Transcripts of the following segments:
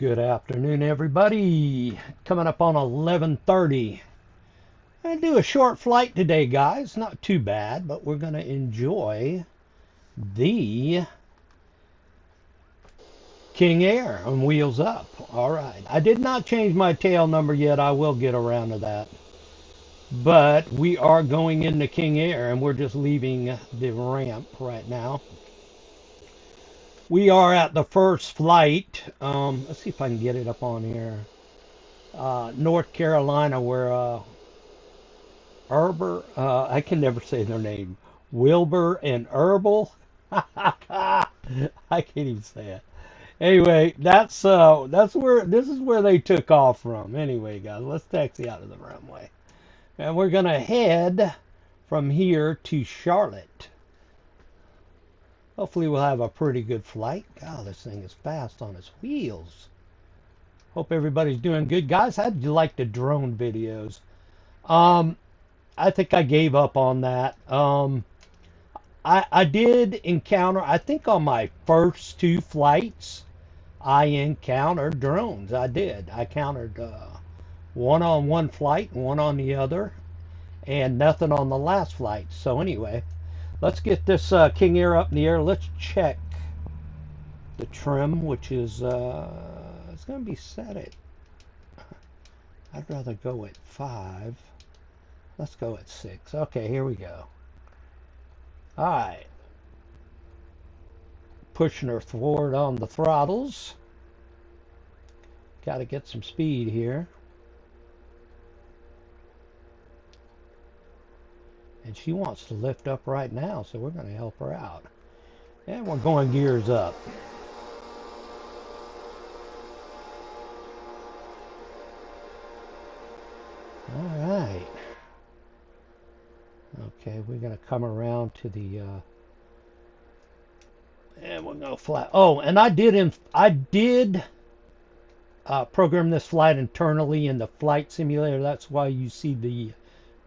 Good afternoon, everybody. Coming up on 11:30. I'm going to do a short flight today, guys. Not too bad, but we're going to enjoy the King Air on Wheels Up. All right. I did not change my tail number yet. I will get around to that. But we are going into King Air, and we're just leaving the ramp right now. We are at the first flight. Let's see if I can get it up on here. North Carolina, where I can never say their name. Wilbur and Herbal. I can't even say it. Anyway, that's where this is where they took off from. Anyway, guys, let's taxi out of the runway, and we're gonna head from here to Charlotte. Hopefully, we'll have a pretty good flight. God, this thing is fast on its wheels. Hope everybody's doing good, guys. How'd you like the drone videos? I think I gave up on that. I did encounter, I think on my first two flights, I encountered drones. I did. I countered one on one flight and one on the other, and nothing on the last flight. So anyway, let's get this King Air up in the air. Let's check the trim, which is it's going to be set at, I'd rather go at 5. Let's go at 6. Okay, here we go. All right. Pushing her forward on the throttles. Got to get some speed here. And she wants to lift up right now, so we're going to help her out. And we're going gears up. All right. Okay, we're going to come around to the, and we're going to fly. Oh, and I did program this flight internally in the flight simulator. That's why you see the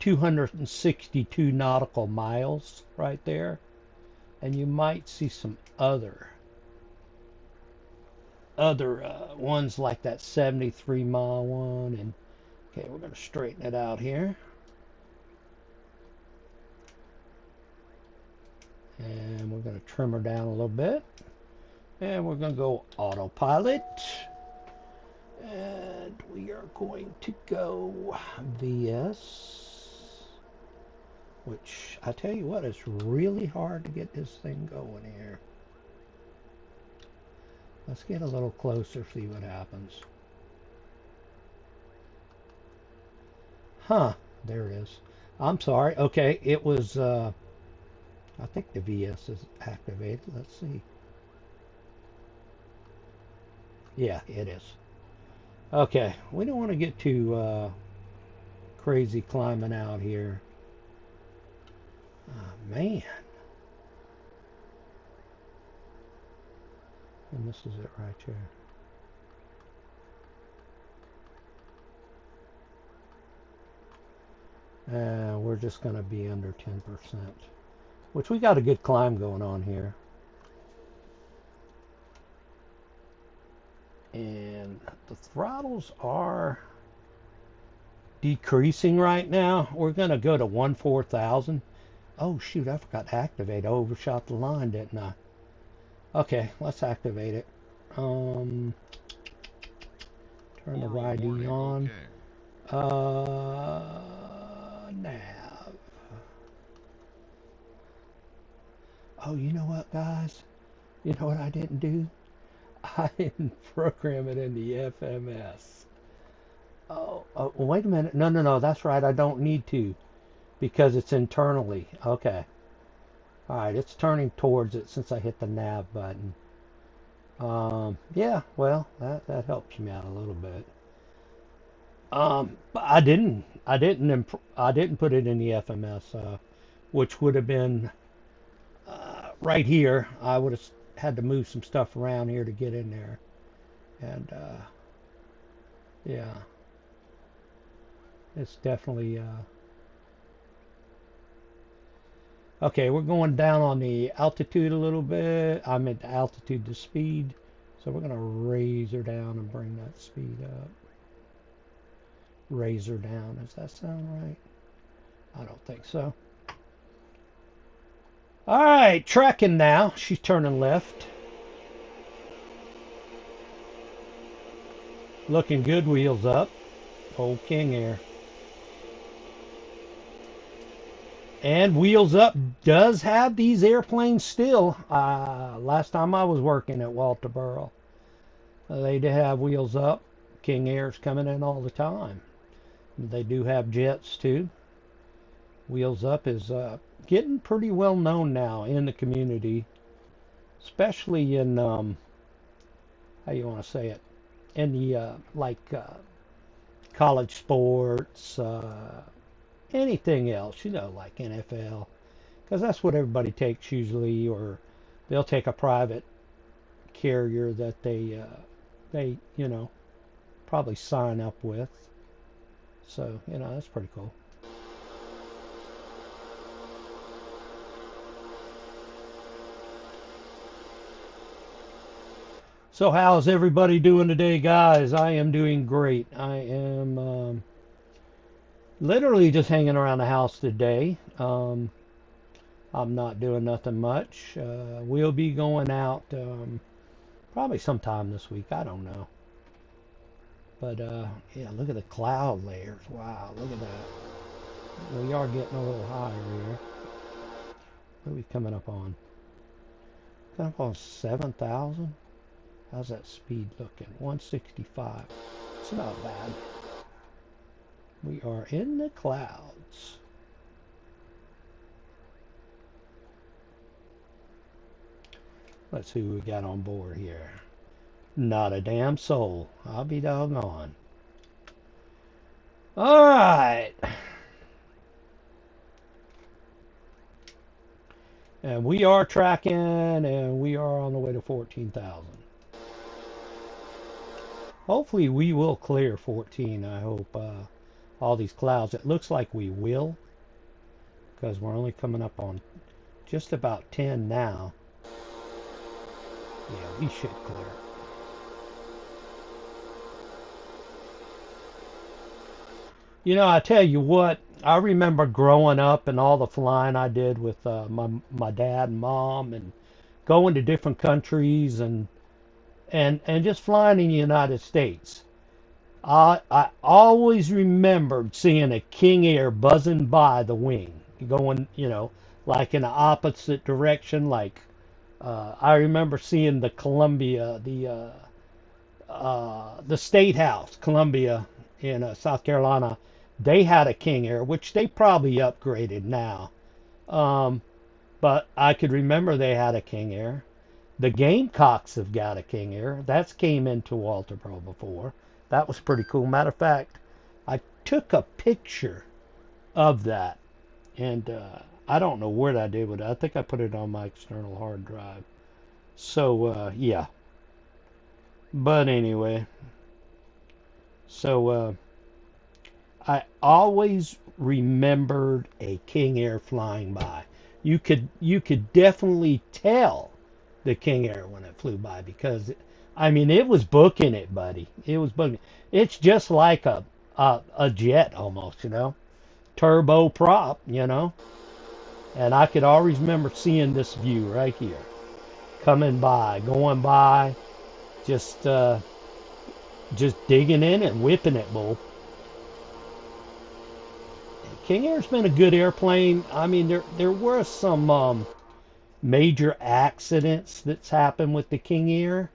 262 nautical miles right there. And you might see some other ones like that 73-mile one. And okay, we're going to straighten it out here. And we're going to trim her down a little bit. And we're going to go autopilot. And we are going to go VS. Which, I tell you what, it's really hard to get this thing going here. Let's get a little closer, see what happens. Huh, there it is. I'm sorry. Okay, it was... I think the VS is activated. Let's see. Yeah, it is. Okay, we don't want to get too crazy climbing out here. Oh, man. And this is it right here. And we're just going to be under 10%. Which we got a good climb going on here. And the throttles are decreasing right now. We're going to go to 14,000. Oh, shoot, I forgot to activate. I overshot the line, didn't I? Okay, let's activate it. Turn the YD on. Nav. Oh, you know what, guys? You know what I didn't do? I didn't program it in the FMS. Oh, wait a minute. No, that's right. I don't need to because it's internally. Okay. All right, it's turning towards it since I hit the nav button. Yeah, well, that helps me out a little bit. But I didn't put it in the FMS, which would have been right here. I would have had to move some stuff around here to get in there. And yeah, it's definitely okay. We're going down on the altitude a little bit. I meant the altitude to speed, So we're going to raise her down and bring that speed up. Raise her down. Does that sound right? I don't think so. All right, tracking now. She's turning left. Looking good, wheels up. Old King Air. And Wheels Up does have these airplanes still. Last time I was working at Walterboro, they did have Wheels Up. King Air's coming in all the time. They do have jets too. Wheels Up is getting pretty well known now in the community, especially in how you want to say it, in the college sports. Anything else, like NFL, because that's what everybody takes usually, or they'll take a private carrier that they probably sign up with. So, that's pretty cool. So how's everybody doing today, guys? I am doing great. I am literally just hanging around the house today. I'm not doing nothing much. We'll be going out probably sometime this week. I don't know. But yeah, look at the cloud layers. Wow, look at that. We are getting a little higher here. What are we coming up on? Coming up on 7,000? How's that speed looking? 165. It's not bad. We are in the clouds. Let's see who we got on board here. Not a damn soul. I'll be doggone. All right. And we are tracking, and we are on the way to 14,000. Hopefully we will clear 14. I hope all these clouds. It looks like we will, because we're only coming up on just about 10 now. Yeah, we should clear. I tell you what, I remember growing up and all the flying I did with my dad and mom, and going to different countries and just flying in the United States. I always remembered seeing a King Air buzzing by the wing, going, like in the opposite direction. Like I remember seeing the Columbia, the State House, Columbia in South Carolina. They had a King Air, which they probably upgraded now. But I could remember they had a King Air. The Gamecocks have got a King Air. That's came into Walterboro before. That was pretty cool. Matter of fact, I took a picture of that, and I don't know what I did with it. I think I put it on my external hard drive. So, yeah. But anyway, so I always remembered a King Air flying by. You could definitely tell the King Air when it flew by, because it was booking it, buddy. It was booking. It's just like a jet almost, turbo prop, And I could always remember seeing this view right here, coming by, going by, just digging in and whipping it, bull. King Air's been a good airplane. There were some major accidents that's happened with the King Air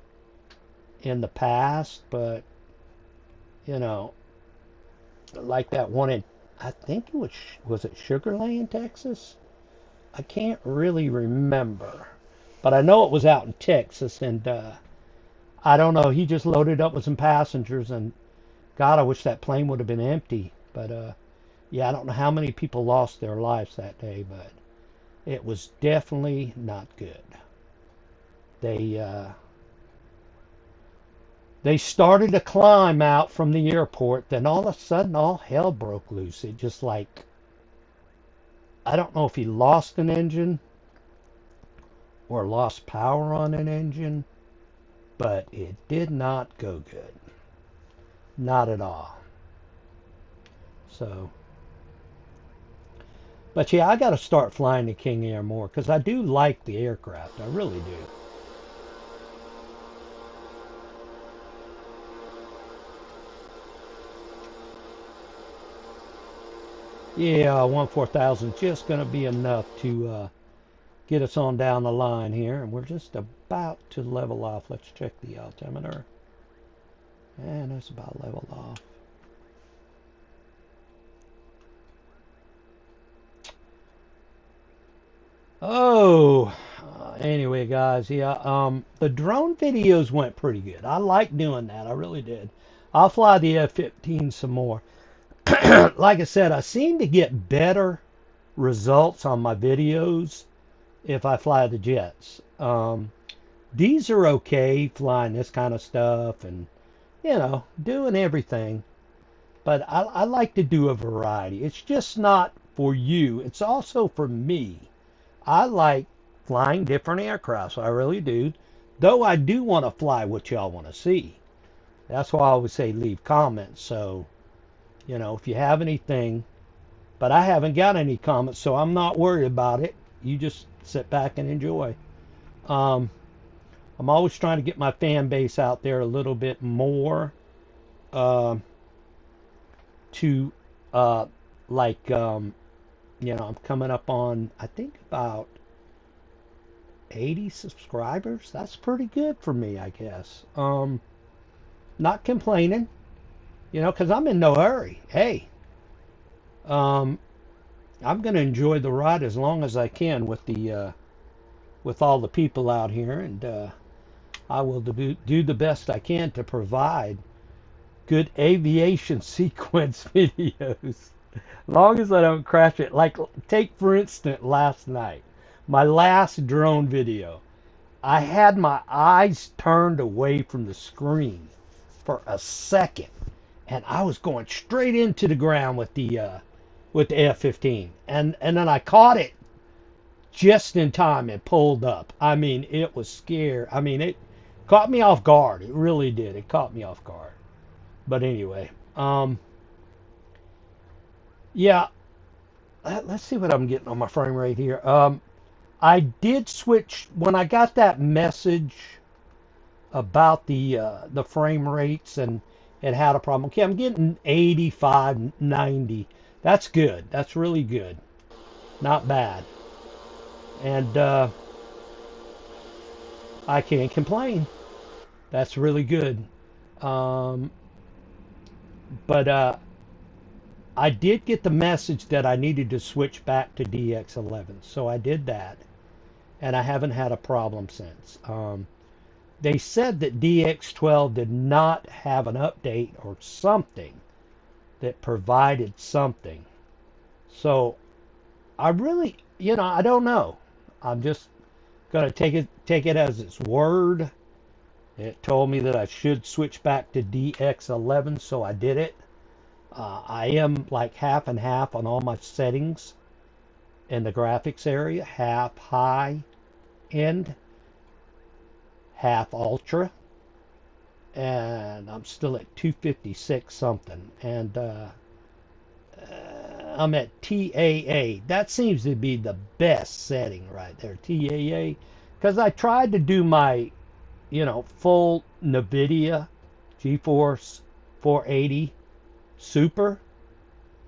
in the past, but like that one in, I think it was it Sugar Land, Texas? I can't really remember, but I know it was out in Texas, and I don't know, he just loaded up with some passengers, and God, I wish that plane would have been empty. But yeah, I don't know how many people lost their lives that day, but it was definitely not good. They started to climb out from the airport, then all of a sudden all hell broke loose. It just like, I don't know if he lost an engine or lost power on an engine, but it did not go good. Not at all. So, but yeah, I got to start flying the King Air more because I do like the aircraft. I really do. Yeah, 14000 just going to be enough to get us on down the line here. And we're just about to level off. Let's check the altimeter. And it's about leveled off. Oh, anyway, guys, yeah, the drone videos went pretty good. I like doing that. I really did. I'll fly the F-15 some more. Like I said, I seem to get better results on my videos if I fly the jets. These are okay, flying this kind of stuff and, doing everything. But I like to do a variety. It's just not for you. It's also for me. I like flying different aircrafts. I really do. Though I do want to fly what y'all want to see. That's why I always say leave comments. So, if you have anything, but I haven't got any comments, so I'm not worried about it. You just sit back and enjoy. Um, I'm always trying to get my fan base out there a little bit more to, I'm coming up on, I think, about 80 subscribers. That's pretty good for me, I guess. Not complaining, because I'm in no hurry. Hey, I'm going to enjoy the ride as long as I can with all the people out here, and I will do the best I can to provide good aviation sequence videos. Long as I don't crash it. Like, take for instance last night, my last drone video. I had my eyes turned away from the screen for a second, and I was going straight into the ground with the F-15, and then I caught it just in time and pulled up. I mean, it was scary. I mean, it caught me off guard. It really did. It caught me off guard. But anyway, yeah. Let's see what I'm getting on my frame rate here. I did switch when I got that message about the frame rates and it had a problem. Okay, I'm getting 85, 90. That's good. That's really good. Not bad. And I can't complain. That's really good. But I did get the message that I needed to switch back to DX11, so I did that, and I haven't had a problem since. They said that DX12 did not have an update or something that provided something. So I really, I don't know. I'm just gonna take it as its word. It told me that I should switch back to DX11, so I did it. I am like half and half on all my settings in the graphics area. Half high end, half ultra. And I'm still at 256 something. And I'm at TAA. That seems to be the best setting right there, TAA. Because I tried to do my, full NVIDIA GeForce 480 Super,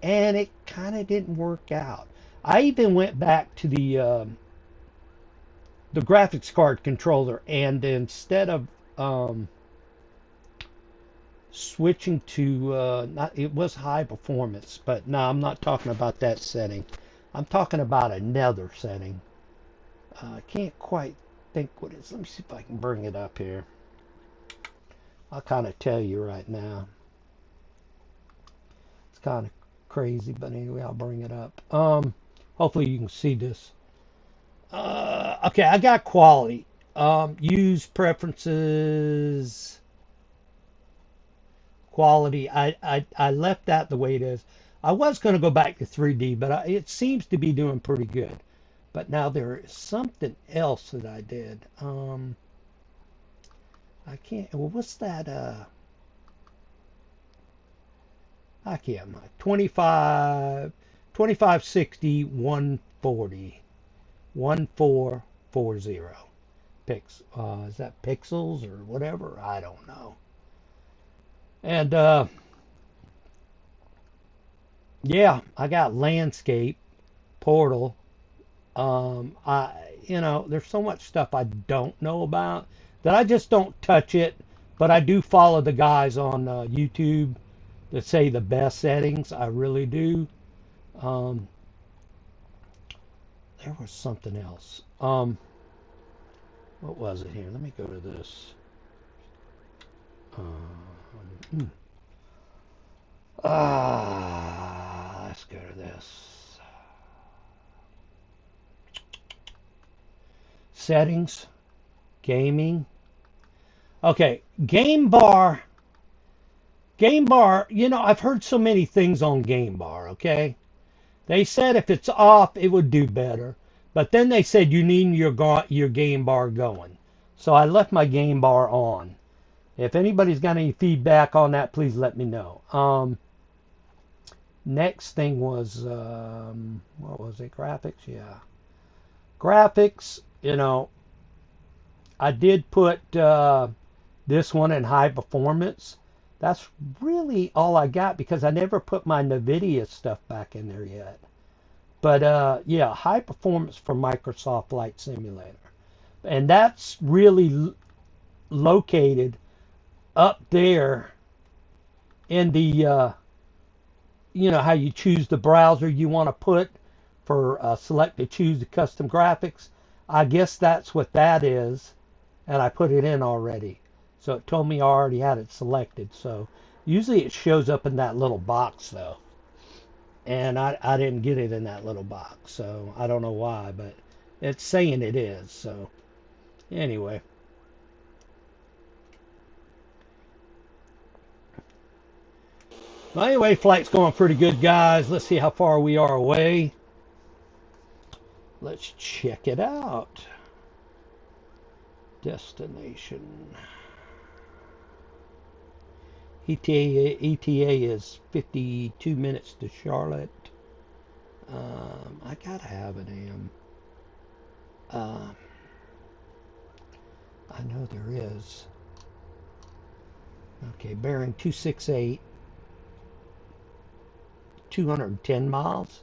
and it kind of didn't work out. I even went back to the graphics card controller, and instead of switching to it was high performance, but no, I'm not talking about that setting. I'm talking about another setting. I can't quite think what it is. Let me see if I can bring it up here. I'll kind of tell you right now. Kind of crazy, but anyway, I'll bring it up. Hopefully you can see this. Okay, I got quality. Use preferences. Quality. I left that the way it is. I was going to go back to 3D, but it seems to be doing pretty good. But now there is something else that I did. I can't. Well, what's that? I can't. 25, 2560, 140, 1440. Is that pixels or whatever? I don't know. And yeah, I got landscape, portal. There's so much stuff I don't know about that I just don't touch it. But I do follow the guys on YouTube that say the best settings. I really do. Um, there was something else. What was it here? Let me go to this. Let's go to this. Settings, gaming. Okay, game bar. Game bar, I've heard so many things on game bar, okay? They said if it's off, it would do better. But then they said you need your game bar going. So I left my game bar on. If anybody's got any feedback on that, please let me know. Next thing was, what was it? Graphics? Yeah. Graphics, I did put this one in high performance. That's really all I got because I never put my NVIDIA stuff back in there yet. But yeah, high performance for Microsoft Flight Simulator. And that's really located up there in the, how you choose the browser you want to put for select to choose the custom graphics. I guess that's what that is. And I put it in already. So it told me I already had it selected. So usually it shows up in that little box though. And I didn't get it in that little box. So I don't know why, but it's saying it is. So anyway. Well, anyway, flight's going pretty good, guys. Let's see how far we are away. Let's check it out. Destination. ETA is 52 minutes to Charlotte. I gotta have an AM. I know there is. Okay, bearing 268. 210 miles.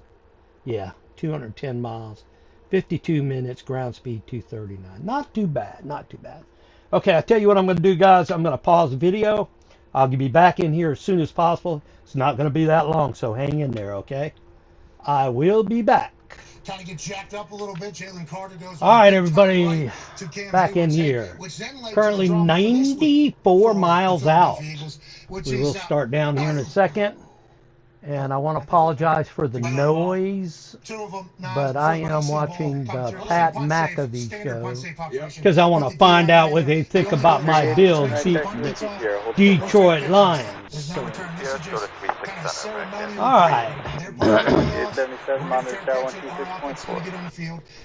Yeah, 210 miles. 52 minutes, ground speed 239. Not too bad, not too bad. Okay, I tell you what I'm going to do, guys. I'm going to pause the video. I'll be back in here as soon as possible. It's not going to be that long, so hang in there, okay? I will be back. Kind of get jacked up a little bit. Jalen Carter goes. All right, everybody, back in here. Currently 94 miles out. We will start down here in a second. And I want to apologize for the noise, but I am watching the Pat McAfee show because I want to find out what they think about my build, the Detroit Lions. So, all right.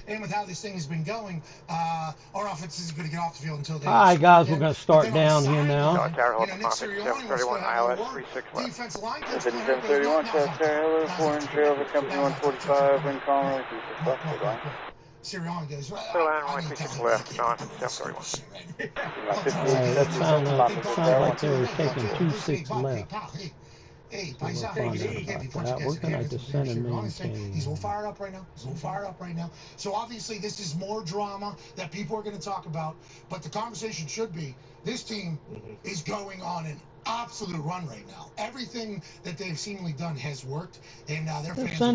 And with how this thing has been going, our offense isn't going to get off the field until they. All right, guys, we're going to start down here now. Defensive line. 731, South Carolina, 4 over company 145, wind calm, Sirianni goes, left, on 731. That sounds like they were taking 26 left. Hey, So we'll find out about that. We're going to descend and maintain. He's all fired up right now. So obviously this is more drama that people are going to talk about, but the conversation should be, this team is going on an absolute run right now. Everything that they've seemingly done has worked, and their fans are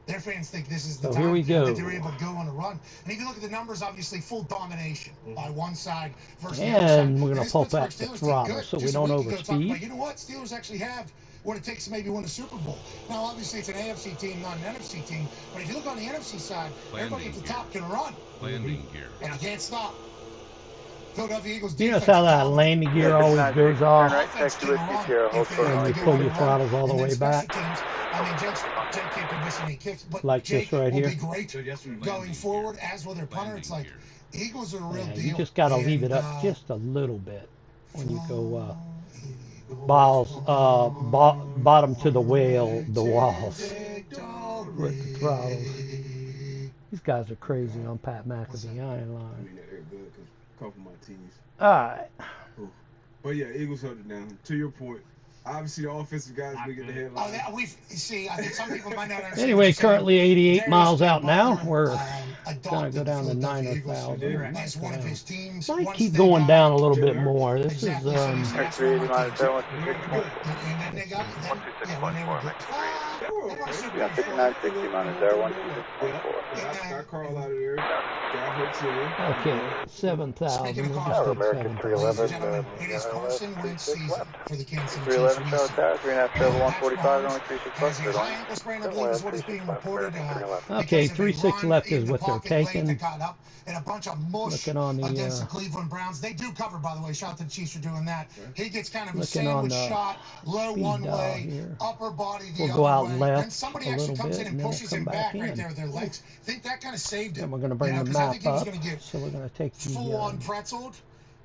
their fans think this is the time here we go. that they're able to go on a run. And if you look at the numbers, obviously full domination by one side versus the other side. And we're going to pull back the throttle so we don't overspeed. You know what? Steelers actually have what it takes to maybe win a Super Bowl. Now, obviously, it's an AFC team, not an NFC team. But if you look on the NFC side, everybody at the top can run. Landing gear. And I can't stop. You notice how that landing gear always goes off and you pull your throttles all the way back? I mean, Jake can't be missing any kicks, but like Jake this right will here. be great going forward, as will their punter. It's like Eagles are a real deal. You just got to leave it up just a little bit when you go balls, bottom to the whale, the walls with the throttles. These guys are crazy on Pat McAfee. I ain't lying. I mean, they're good because a couple of my teams. All right. But yeah, Eagles held it down. To your point, obviously the offensive guys we get the headline. Oh, that we see. I think some people might not understand. Anyway, currently 88 miles out now. We're gonna go down to 9,000. As one of his teams. Might keep going down a little bit more. This is 380 minus 0, 126.4. Yeah, 5960 minus 0, 126.4. Got Carl out of there. Got hurt too. okay. 7,000. We'll just take American 7,000. 311. It is Carson Wentz season for the Kansas City 311 Chiefs. show tower, 3.5 travel, 145, only 36 left. Has a high ankle sprain, I believe, is what is being reported. Okay, 3-6 left is what they're taking. And a bunch of mush Looking on the, against the Cleveland Browns. They do cover, by the way. Shout out to the Chiefs for doing that. He gets kind of a Looking on sandwich the shot, low one speed way, here. upper body the We'll other go out way. left And somebody a actually little comes bit, in and and then pushes we'll him come back back right in. there with their legs. I think that kind of saved him. Then we're going to bring the 'cause I map think he was up. gonna get So we're going to take the... full-on pretzeled.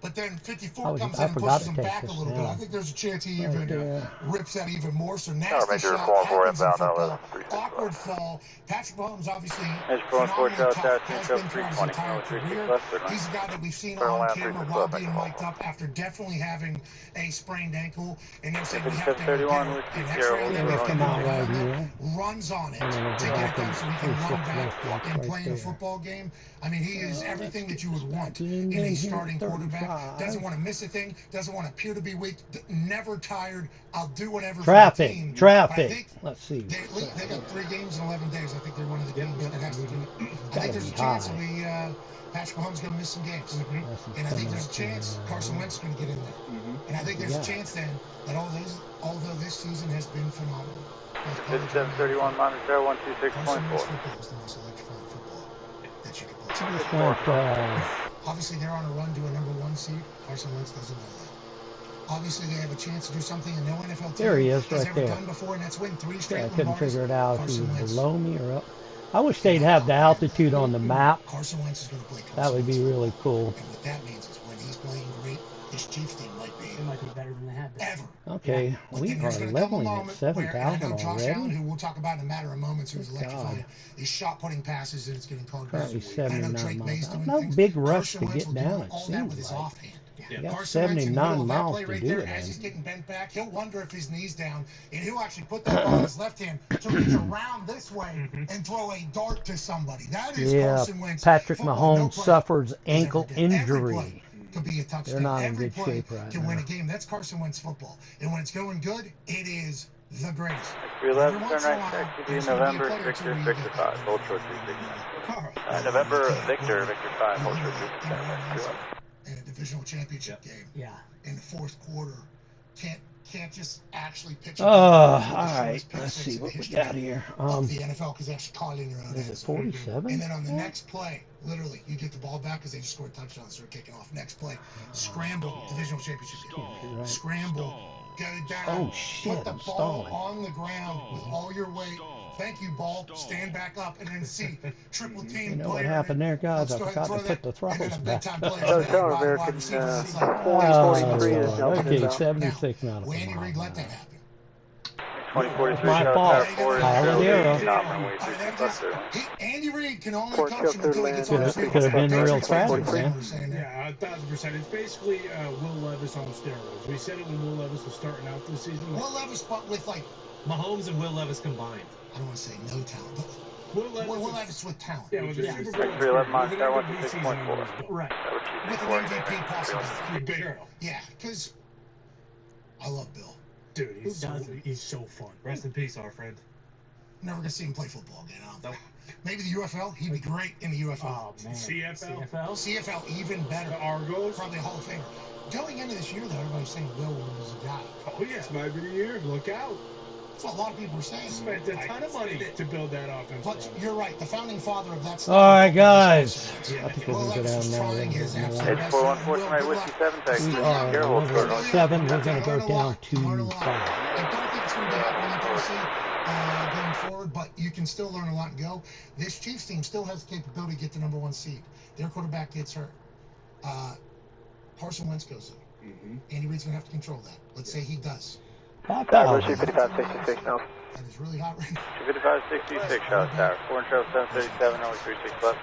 But then 54 comes I in and forgot pushes to him take back a this little bit. down. I think there's a chance he Right even there. rips that even more. So Tower nasty Major shot 4-4 happens in inbound, football. 11, Awkward fall. Patrick Mahomes obviously Major 4-4 phenomenally show tough. tower, Has 2 been throughout his 320, entire only 36 career. left. Third line. He's a guy that we've seen Third on line, camera 36 while left, being make a mic'd up after definitely having a sprained ankle. And they're saying we have to 57-31, get whiskey an Sierra, X-ray. Yeah, we'll come out right here. Runs on it And then we'll to go get it back done in so we can 3-6 run back left and right play in a there. football game. I mean, he is everything that you would want Zoomed in a in here, starting quarterback. 35. Doesn't want to miss a thing. Doesn't want to appear to be weak. Never tired. I'll do whatever Traffic. for the team. Traffic. Let's see. They got 3 games in 11 days. I think they're one of the teams that has to do it. I Gotta think there's be a chance high. that Patrick Mahomes is going to miss some games. And I think there's a chance Carson Wentz is going to get in there. And I think there's a chance then that although this season has been phenomenal. 57-31 minus 0, 126.4. Football is the most electrifying football that you can play. Just went, Obviously, they're on a run to a #1 seed. Carson Wentz doesn't know that. Obviously, they have a chance to do something that no NFL team there he is, has right ever there. done before, and that's win 3 straight. I couldn't figure it out if he Carson was Wentz. below me or up. I wish they'd have the altitude on the map. Carson Wentz is going to play Carson That would be Wentz. really cool. And what that means is when he's playing great, this Chiefs team might be better than they had been. ever. Okay, But we then are there's gonna come a leveling at moment where, and I 7,000 know Josh Allen, already. who we'll talk about in a matter of moments, who's Good electrifying, God. is shot putting passes and it's getting called back. Currently I know 79 Drake May's miles. doing No things. big rush Carson to Wentz get will do down, it all that with seems his like. offhand. You got Carson Wentz in the 79 middle of that miles play to right do there, it as he's in. getting bent back, he'll wonder if his knee's down, and he'll actually put that ball in his left hand to reach around this way and throw a dart to somebody. That is Yeah, Carson Wentz. Patrick Football, no Mahomes play suffers is ankle ever good. Every injury. play could be a touchdown. They're not in Every good play shape right can now. win a game. That's Carson Wentz football. And when it's going good, it is the greatest. 311, Every turn once in a right, while, taxi there's to gonna be a November, player or Victor, two where you Victor get 5, that. hold short 369. Carl. November, Victor, Victor 5, hold short 369. In a divisional championship game, Yeah. in the fourth quarter, can't just actually pitch. All right, let's see what we got here. Of the NFL, because they're actually caught in their own Is it hands. 47? And then on the next play, literally, you get the ball back because they just scored a touchdown, so they're kicking off. Next play, scramble, divisional championship game. Right. Scramble, go down, Oh, shit, put the I'm ball stalling. on the ground with all your weight. Thank you, ball. Stand back up, and then see triple team. You know what player happened there, guys? I Let's go ahead forgot and to throw put the that, and then throttles a back. big-time player So, made Tower by American, wide receivers. It's like, Oh, 43 is Delta okay, inbound. 76 nautical Andy Reid miles. let that happen. 2043, My show fault. tower 4, Pile of 0, arrows. nominal weight, I mean, 3 that plus just, Andy Reid can only Port coach Shell him through until he land. gets on the Could've- field. could've been That's real what tragic, 43 man. was saying there. Yeah, 1,000%. It's basically Will Levis on steroids. We said it when Will Levis was starting out this season. Will Levis, but with like, Mahomes and Will Levis combined. I don't want to say no talent, but Will Levis, Will Levis with talent. yeah, with the Yeah. Super Bowl 311 miles, with an tower MVP 126.4. season under his belt. Right. With an MVP possibility. Sure. Yeah, because I love Bill. Dude, Who doesn't? he's so fun. Rest in peace, our friend. Never gonna see him play football again. I don't think. Maybe the UFL. He'd be great in the UFL. Oh man, CFL, CFL. CFL even better. the Argos. Probably a Hall of Famer. Going into this year, though, everybody's saying Bill was a guy. Oh yeah, this might be the year. Look out! That's what a lot of people are saying. Spent a ton of money to build that offense. But you're right. The founding father of that. All right, guys. Yeah. I think we can go down now a little bit more. H414, tonight, whiskey 7, taxi. We are Here, hold short level north. 7. We're going to go down to 5. I don't think it's going to be happening in Tennessee. going forward, but you can still learn a lot and go. This Chiefs team still has the capability to get the #1 seed. Their quarterback gets hurt. Carson Wentz goes in. Andy Reid's going to have to control that. Let's say he does. 5566 now. And it's really hot right now. 5566, Charles Tower. 4 Trail 737, only 36 left.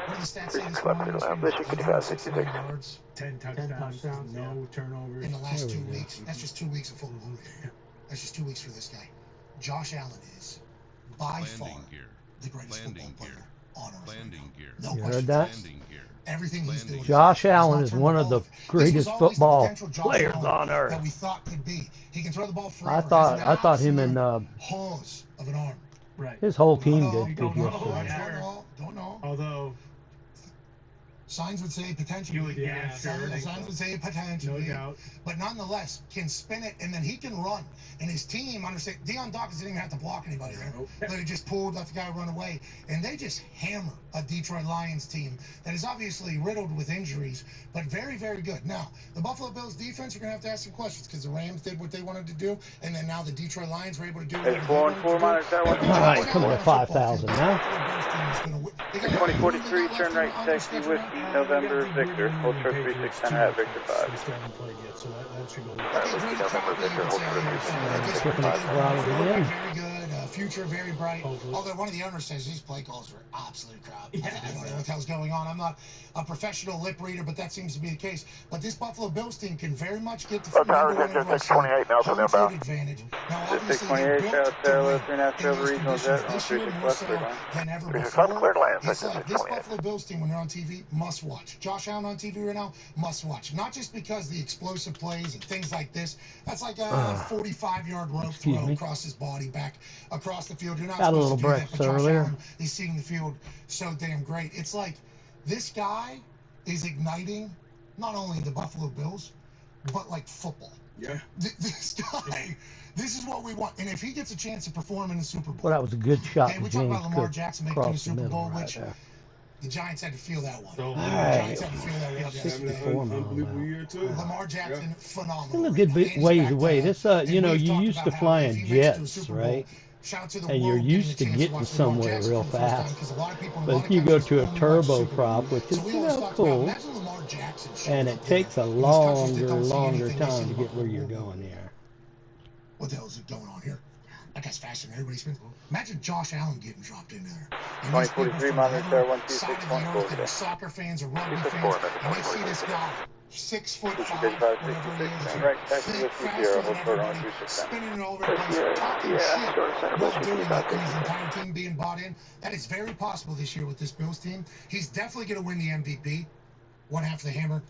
What are the stats say this 36 left morning? to the left. Listen, 5566. Yards 10 touchdowns, no turnovers. in the last 2 weeks. That's just 2 weeks of football. That's just 2 weeks for this guy. Josh Allen is by far the greatest football player on earth. No You question. heard that? Everything he's doing. Josh Allen is one of the greatest This was always the football potential Josh players Allen on earth. that we thought could be. He can throw the ball I forever. thought him and hose of an arm. Right. his whole team did don't good know. yesterday. Don't know. Although, Signs would say potentially. Signs would say potentially. no doubt. But nonetheless, can spin it, and then he can run. And his team, understand, Deion Dawkins didn't even have to block anybody there. They just pulled, let the guy run away. And they just hammer a Detroit Lions team that is obviously riddled with injuries, but very, very good. Now, the Buffalo Bills defense, you're going to have to ask some questions because the Rams did what they wanted to do, and then now the Detroit Lions were able to do what they wanted to do. All right, come on, 5,000 now. 2043, turn right, taxi, whiskey, November, Victor. Hold short 3610 at Victor 5. We still haven't played yet, so that should go. Whiskey, November, Victor, hold short 3610 at Victor 5. Very good. Future very bright. Although one of the owners says these play calls are absolute crap. I don't know what the hell's going on. I'm not a professional lip reader, but that seems to be the case. But this Buffalo Bills team can very much get the Tower, Victor 628 now, so they're bound. advantage. Now, 628, South Taylor, 3.5 Silver Regional Jet, on 36 left, clear line. than ever 36 left, before. cleared land, It's section like this 628. Buffalo Bills team, when they're on TV, must watch. Josh Allen on TV right now, must watch. Not just because the explosive plays and things like this. That's like a 45-yard rope throw across his body back across the field. You're not Had a supposed little to do that, breakfast but Josh earlier. Allen is seeing the field so damn great. It's like this guy is igniting not only the Buffalo Bills, but like football. Yeah. This guy, this is what we want. And if he gets a chance to perform in the Super Bowl, Well, that was a good shot and to we talk James about Lamar Cook Jackson making the across the Super middle Bowl, right which there. the Giants had to feel that one. So, The right. Giants had to feel that one Having yesterday. Still an unbelievable year, too. Lamar Jackson, Yeah. phenomenal. Still a right good now. bit And he's ways back to away. that. This, And you know, we've you talked used about to how fly if in he makes it to a jets, Super Bowl, right? shout out to the And you're world getting used a to chance getting watch Lamar somewhere Jackson real for the first time, fast. 'cause a lot of people- a But lot if of you go countries to a only watch turboprop, Super Bowl. which So is, we you always know, talk about, cool, imagine Lamar Jackson showing and up it there takes a in these countries that longer, don't see longer anything, they see time to get Lamar. where you're going here. What the hell is going on here? That guy's faster than everybody spins. Imagine Josh Allen getting dropped in there. And these people 2043, from Mother the Star, other 126, side of the 140 earth that there. are soccer fans or rugby 264, fans, that's and they see 2046. this guy, 6'5", 55, whatever he 66, is, turn right, taxi, thick, whiskey, faster Sierra, than hold short on everybody, 2610. spinning it all over the place, Yeah, talking yeah, shit short center, while Bishop, doing it, 55, and his 66. entire team being bought in. That is very possible this year with this Bills team. He's definitely going to win the MVP. One half of the hammer,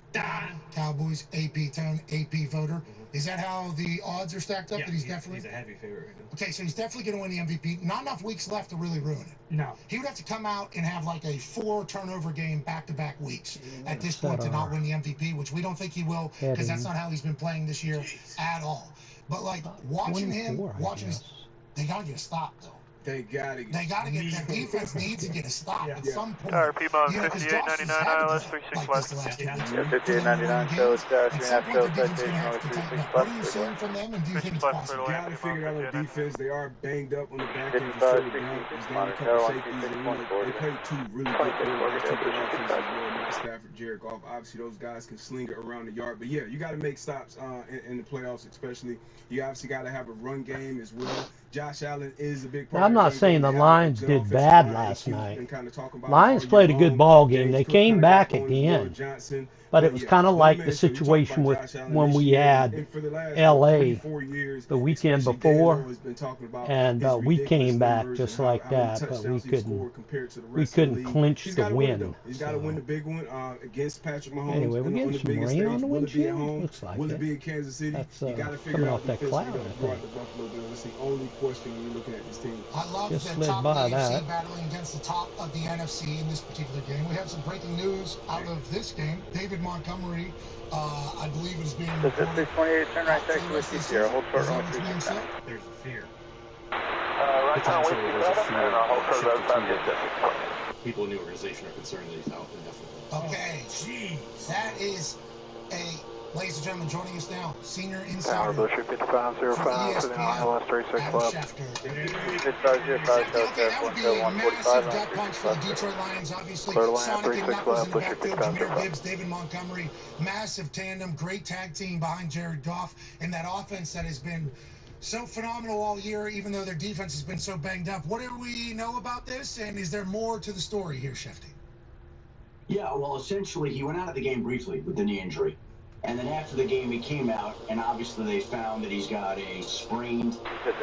Cowboys, AP tone, AP voter. Is that how the odds are stacked up? Yeah, that he's definitely. he's a heavy favorite right now. Okay, so he's definitely going to win the MVP. Not enough weeks left to really ruin it. No. He would have to come out and have like a 4 turnover game back-to-back weeks at this Set point to not our win the MVP, which we don't think he will because that's not how he's been playing this year at all. But like watching him, 24, I watching his, guess. they got to get a stop though. They got to They got to get that defense needs to get a stop at some point. RP bomb You know, 'cause 5899 Josh has had to ILS go 36 like west. this the last 2 weeks. Yeah, 5899, Games. Charlotte Tower, At some 3.5 point, Charlotte the defense is going to citation, have only to tighten 36 up. What are you left, seeing from them, and do you think it's 36 left, possible? clear Got to figure out on defense. They are banged up on the back end. 55, It's 66, down a Monitor, couple 126, safeties. And, 140. they play two really good quarterbacks, two good offenses as well. Matt Stafford, Jared Goff. Obviously, those guys can sling it around the yard. But yeah, you got to make stops in the playoffs, especially. You obviously got to have a run game as well. Josh Allen is a big part. Now, I'm of not that saying game. the They have a Lions good did offensive bad line. last Been night. kinda talking about Lions all played a year good long. ball game. James They Cook came kinda back got at going the as well, end. Johnson. But it was kind of like the so you talk situation about with Josh Allen when this we year, had and for the last, LA 3-4 years, the weekend especially before, Dan has been talking about and his we ridiculous came back numbers just and like how many that, but touchdowns we he scored compared to the rest of the couldn't league. clinch He's the gotta win it, win. though. He's got to win the big one against Patrick Mahomes. Anyway, we're on getting the some biggest rain stage. on the Will it be at windshield. home? Looks like Will it. it be in Kansas City? That's, You got to figure coming out off that defensively cloud, I that brought think. the Buffalo Bills. That's the only question when you're looking at this team. I love Just the slid top by of the AFC that. battling against the top of the NFC in this particular game. We have some breaking news out of this game. David Montgomery, I believe, is being This is reported. 628, turn right, taxi, whiskey, Sierra, hold short, Is that only what's being 3610. said? There's fear. Right now, Potentially, there's a fear. fear. People in the organization are concerned that he's out indefinitely. Okay, that is a Ladies and gentlemen, joining us now, senior Tower insider Bush 5505 for the ILS 36 Adam left. Schefter. 5505 South Okay, that would be a 145 massive gut punch for the Detroit Lions. Obviously, Clear line at Sonic and 36 Knuckles in left, the push your backfield. 5505. Jameer Gibbs, David Montgomery, massive tandem, great tag team behind Jared Goff, and that offense that has been so phenomenal all year, even though their defense has been so banged up. What do we know about this, and is there more to the story here, Shefty? Yeah, well, essentially, he went out of the game briefly with the knee injury. And then after the game, he came out, and obviously they found that he's got a sprained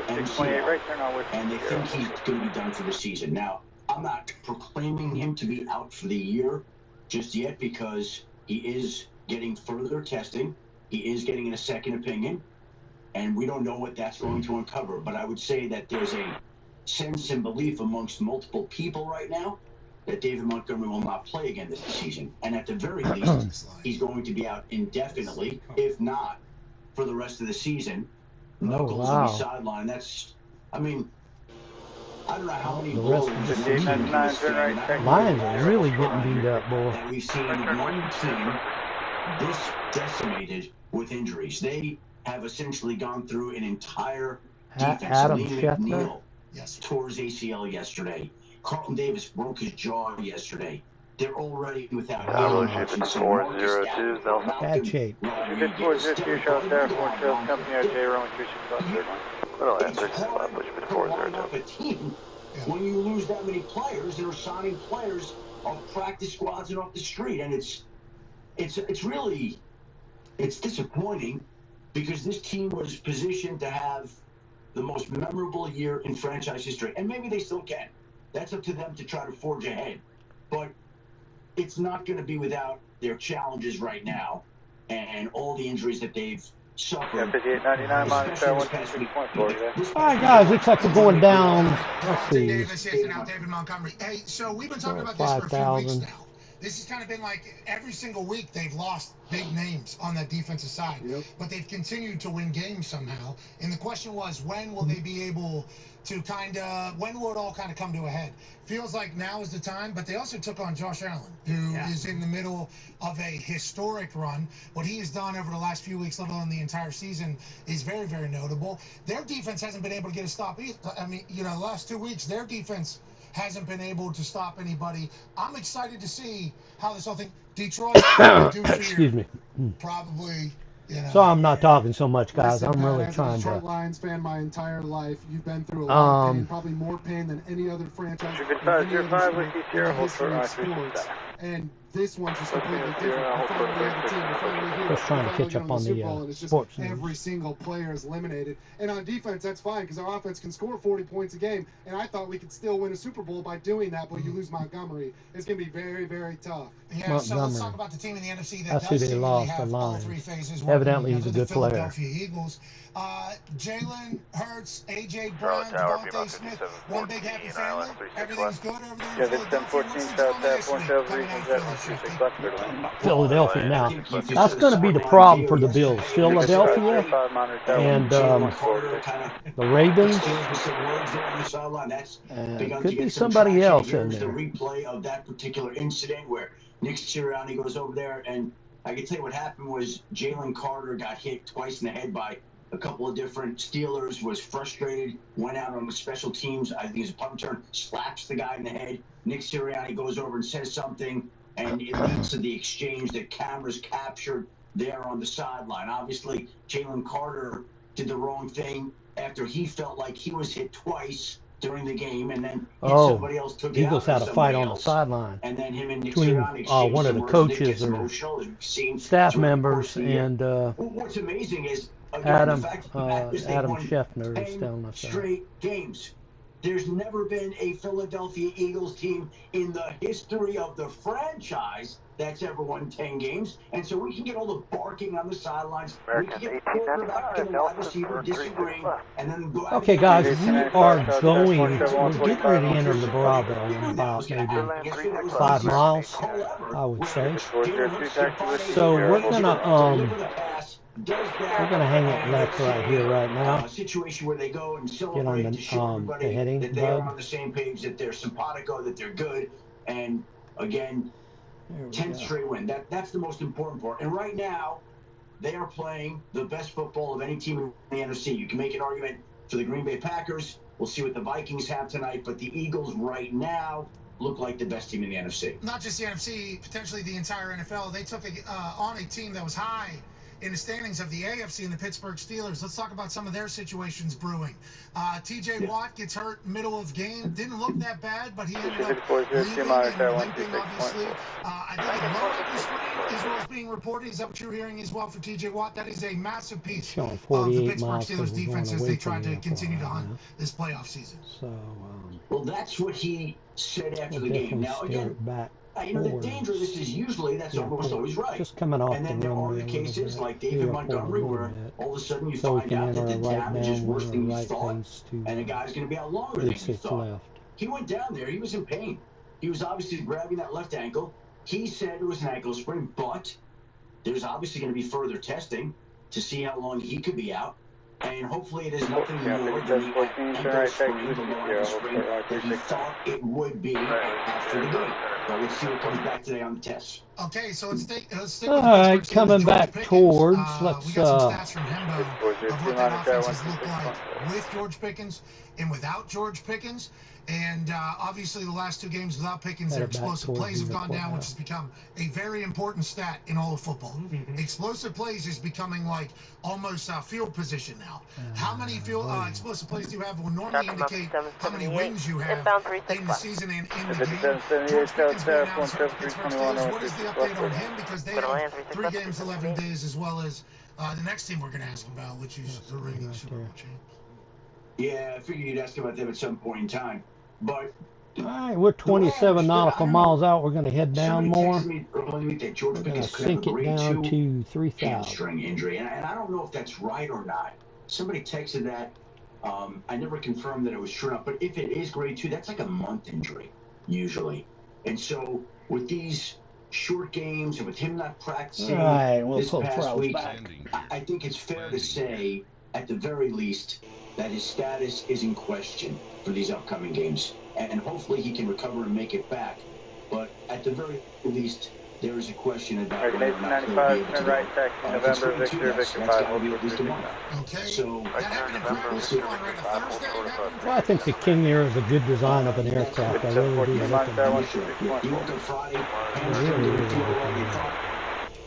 MCL, right turn on with and they think he's going to be done for the season. Now, I'm not proclaiming him to be out for the year just yet because he is getting further testing. He is getting a second opinion, and we don't know what that's going to uncover. But I would say that there's a sense and belief amongst multiple people right now that David Montgomery will not play again this season. And at the very least, he's going to be out indefinitely, if not for the rest of the season. Knuckles will be sidelined. That's, I mean, I don't know how many the rest of the season. Lions are really getting beat up, boy. And we've seen one team this decimated with injuries. They have essentially gone through an entire defense. Adam Lee Schefter. McNeil tore his ACL yesterday. Carlton Davis broke his jaw yesterday. They're already without Shipping 402, Delta. Bad shape. Good 402, show there, 4 Trails Company, RJ, Roman 36 Little at 35, push for 402. When you lose that many players and are signing players off practice squads and off the street, and it's really disappointing because this team was positioned to have the most memorable year in franchise history, and maybe they still can. That's up to them to try to forge ahead, but it's not going to be without their challenges right now and all the injuries that they've suffered. 5899 minus 126.4. All right, guys, looks like we're going down. Let's see. Davis is now David Montgomery. Hey, so we've been talking about this for a few weeks now. This has kind of been like every single week they've lost big names on that defensive side, but they've continued to win games somehow. And the question was, when will they be able to when will it all kind of come to a head? Feels like now is the time, but they also took on Josh Allen, who is in the middle of a historic run. What he has done over the last few weeks, let alone the entire season, is very, very notable. Their defense hasn't been able to get a stop either. I mean, the last 2 weeks, their defense hasn't been able to stop anybody. I'm excited to see how this whole thing. Detroit, excuse me. Probably. So I'm not talking so much, guys. I'm really as trying a Detroit to. Lions fan my entire life. You've been through a lot of pain, probably more pain than any other franchise in the history of sports. And this one's just completely different. You finally have a team. You're finally here. Just trying to catch up on the sports news. Every single player is eliminated. And on defense, that's fine because our offense can score 40 points a game. And I thought we could still win a Super Bowl by doing that, but you lose Montgomery. It's going to be very, very tough. Yeah, so let's talk about the team in the NFC that That's who does they seemingly lost, have the all Lions. three phases. Evidently, he's a good player. Philadelphia Eagles. Jalen Hurts, AJ Brown, Devontae Smith, one big happy family. Everything's good over there in Philadelphia now. That's going to be the problem for the Bills. Philadelphia and the Ravens. Could be somebody else in The there. replay of that particular incident where Nick Sirianni goes over there, and I can tell you what happened was Jalen Carter got hit twice in the head by a couple of different Steelers, was frustrated, went out on the special teams. I think it's a punt return, slaps the guy in the head. Nick Sirianni goes over and says something, and it leads to the exchange that cameras captured there on the sideline. Obviously, Jalen Carter did the wrong thing after he felt like he was hit twice during the game, and then somebody else took it Eagles out had a fight on the sideline and then him and Nick between Sirianni one of the coaches or staff members and what's amazing is Adam Schefter is telling us that. Straight games. There's never been a Philadelphia Eagles team in the history of the franchise that's ever won 10 games. And so we can get all the barking on the sidelines. We can get quarterback and wide receiver disagreeing. And then go out. Okay, guys, we're getting ready to enter the Bravo in about maybe 5 miles, I would say. So we're gonna hang it left right here right now. Situation where they go and Get on celebrate to show everybody the heading that they are on bug. the same page, that they're simpatico, that they're good, and again, 10th straight win. That's the most important part. And right now, they are playing the best football of any team in the NFC. You can make an argument for the Green Bay Packers. We'll see what the Vikings have tonight, but the Eagles right now look like the best team in the NFC. Not just the NFC, potentially the entire NFL. They took on a team that was high in the standings of the AFC and the Pittsburgh Steelers. Let's talk about some of their situations brewing. TJ Watt gets hurt middle of game. Didn't look that bad, but he ended up leaving and limping, obviously. I think a low ankle sprain is what's being reported. Is that what you're hearing as well for TJ Watt? That is a massive piece of the Pittsburgh Steelers defense as they try to continue to hunt this playoff season. So, well, that's what he said after the game. Now, again, you know, the danger of this is usually that's almost always right. Just coming off and then there are the cases like David Montgomery where all of a sudden you find out that the damage is worse than you thought, and a guy's going to be out longer than you thought. He went down there. He was in pain. He was obviously grabbing that left ankle. He said it was an ankle sprain, but there's obviously going to be further testing to see how long he could be out. And hopefully it is nothing more than the ankle sprain, the lower ankle sprain that he thought it would be after the game. But let's see what comes back today on the test. Okay, so let's stick with all right, coming back towards, let's we got some stats from Hembo of what that offense has looked like with George Pickens and without George Pickens. And obviously the last two games without Pickens, their explosive plays have gone down, which has become a very important stat in all of football. Explosive plays is becoming like almost field position now. How many explosive plays do you have will normally indicate how many wins you have in the season and in the game. George Pickens being out for Pittsburgh Steelers. What is the update on him? Because they have 3 games, 11 days, as well as the next team we're going to ask about, which is the reigning Super Bowl champs. Yeah, I figured you'd ask about them at some point in time. But all right, we're 27 nautical miles out. We're going to head down more. We're going to sink it down to 3,000. Hamstring injury, and I don't know if that's right or not. Somebody texted that. I never confirmed that it was true or not, but if it is grade 2, that's like a month injury usually. And so with these short games and with him not practicing this past week, I think it's fair to say, at the very least, that his status is in question for these upcoming games. And hopefully he can recover and make it back. But at the very least, there is a question about whether or not he'll be able to go. November, Victor, Victor 5, will be at least a month. So we'll see. Well, I think the King Air is a good design of an aircraft. I really do. He woke up Friday,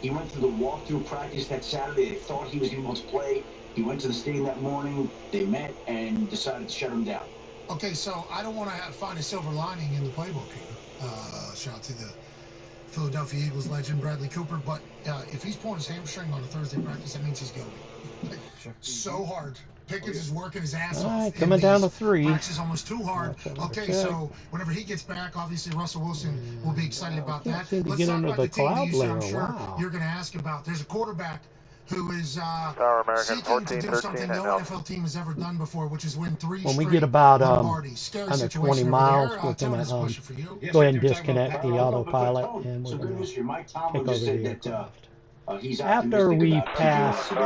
he went through the walkthrough practice that Saturday. They thought he was going to be able to play. He went to the stadium that morning. They met and decided to shut him down. Okay, so I don't want to find a silver lining in the playbook here. Shout out to the Philadelphia Eagles legend Bradley Cooper. But if he's pulling his hamstring on a Thursday practice, that means he's going like, so hard. Pickens is working his ass off. Right, coming down to 3. Practice almost too hard. Okay, so whenever he gets back, obviously Russell Wilson will be excited about that. Let's talk about the team that I'm sure you're going to ask about. There's a quarterback who is seeking to do something no NFL team has ever done before, which is win 3 straight. When we get about under 20 miles, we're going to go ahead and disconnect the autopilot, and we're going to take over the aircraft. After we pass 8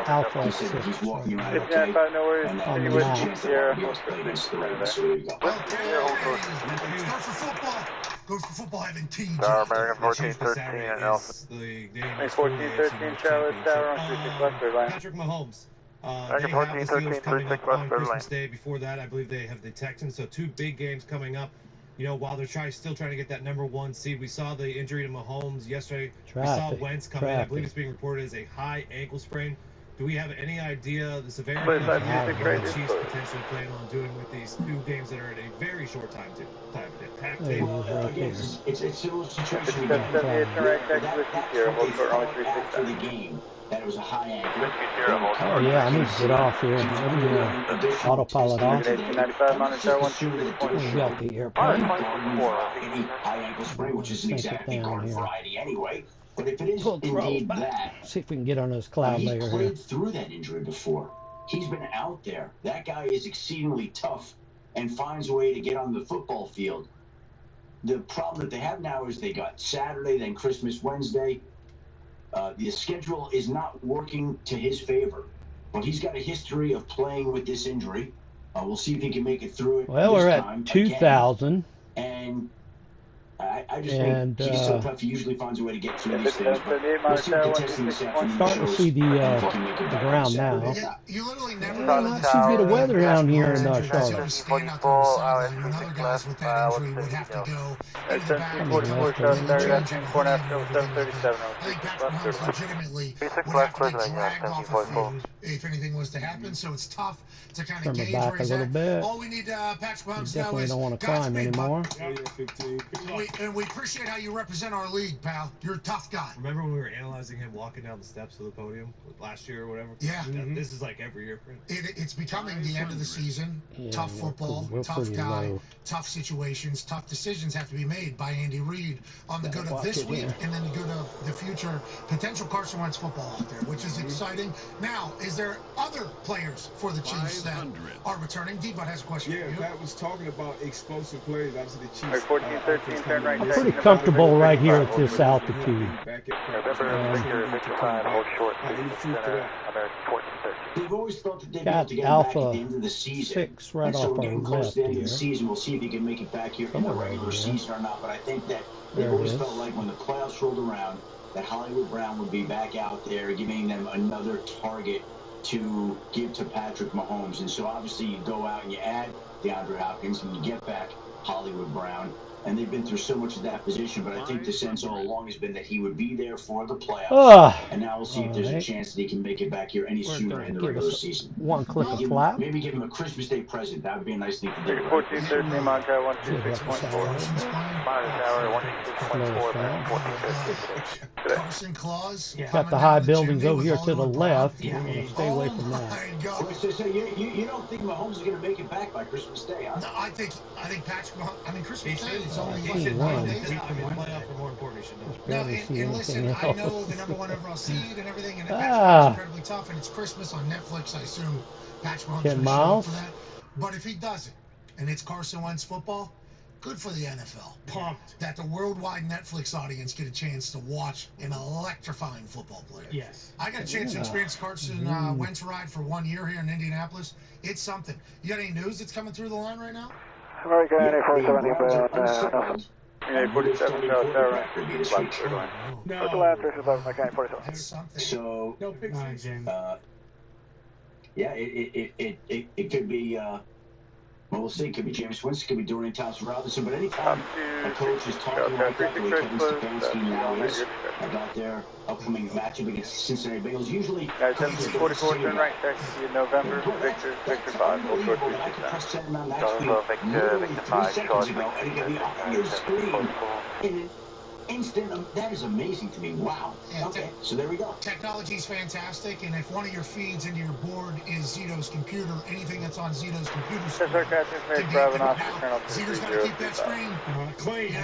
Alpha 6 on the map. Goes for football having TJ. American 1413 and Alpha. 1413 Charlie Tower on 36 West third line. Patrick Mahomes. American 1413 36 West third line. Christmas Day. Before that, I believe they have the Texans. So 2 big games coming up. You know, while they're still trying to get that #1 seed, we saw the injury to Mahomes yesterday. We saw Wentz come in. I believe it's being reported as a high ankle sprain. Do we have any idea the severity of what the Chiefs potentially plan on doing with these 2 games that are in a very short time It's a similar situation again. After the game, that it was a high ankle. Oh yeah, I need to get off here. Autopilot off. 95 monitor 1 We got the airplane. High ankle sprain, which is an exactly garden variety anyway. But if it is indeed that, see if we can get on this cloud layer here. He's played through that injury before. He's been out there. That guy is exceedingly tough and finds a way to get on the football field. The problem that they have now is they got Saturday, then Christmas Wednesday. The schedule is not working to his favor, but he's got a history of playing with this injury. We'll see if he can make it through it. Well, we're at 2,000. And I just think he's so tough. He usually finds a way to get through these things. But we'll see what the testing this afternoon starting to shows. see the ground now. You literally never not too good of weather down here in Charlotte. stand out there on the sideline when other guys with that injury would have to go into the back of the I think Patrick Mahomes legitimately would have to get dragged off the field if anything was to happen. So it's tough to kind of gauge where he's at. All we need Patrick Mahomes to know is don't want to climb anymore. And we appreciate how you represent our league, pal. You're a tough guy. Remember when we were analyzing him walking down the steps of the podium last year or whatever? Yeah. This is like every year for him. It's becoming the end of the season. Tough football, tough guy, tough situations, tough decisions have to be made by Andy Reid on the good of this week and then the good of the future potential Carson Wentz football out there, which is exciting. Now, is there other players for the Chiefs that are returning? D-Bud has a question for you. Pat was talking about explosive plays. Obviously, the Chiefs. 14-13, turn right. I'm pretty comfortable right here at this altitude. They've always thought that they'd be able to get back at the end of the season. 6 right off getting close to the end of the season, we'll see if he can make it back here in the regular season or not. But I think that they've always felt like when the playoffs rolled around, that Hollywood Brown would be back out there, giving them another target to give to Patrick Mahomes. And so obviously you go out and you add DeAndre Hopkins and you get back Hollywood Brown. And they've been through so much of that position, but I think the sense all along has been that he would be there for the playoffs. And now we'll see if there's a chance that he can make it back here any sooner in the regular season. One click of flat. Maybe give him a Christmas Day present. That would be a nice thing to do. 14-13, Montreal 126.4. Carson Claus. Got the high buildings over here to the left. We're going to stay away from that. So you don't think Mahomes is going to make it back by Christmas Day, huh? No, I think Patrick Mahomes. I mean, Christmas Day is only one days out. And listen, I know the #1 overall seed and everything, and Patrick is incredibly tough, and it's Christmas on Netflix. I assume Patrick Mahomes will show up for that. But if he doesn't, and it's Carson Wentz football, good for the NFL. Pumped that the worldwide Netflix audience get a chance to watch an electrifying football player. Yes. I got a chance to experience Carson Wentz ride for 1 year here in Indianapolis. It's something. You got any news that's coming through the line right now? American 47, 47 Charles Tower. No. So, no big things. yeah, it could be. Well, we'll see. It could be James Winston, could be Dorian Thompson-Robinson, but anytime a coach is talking like that, the way Kevin Stefanski now is about their upcoming matchup against the Cincinnati Bengals, usually. 44, turn right, text in November, Victor 5, hold short 3 I could press send on that screen literally 3 seconds ago, and it could be on your screen in an instant. That is amazing to me. Wow. Yeah, okay, so there we go. Technology is fantastic, and if one of your feeds into your board is Zito's computer, anything that's on Zito's computer screen, Zito's got to keep that screen clean.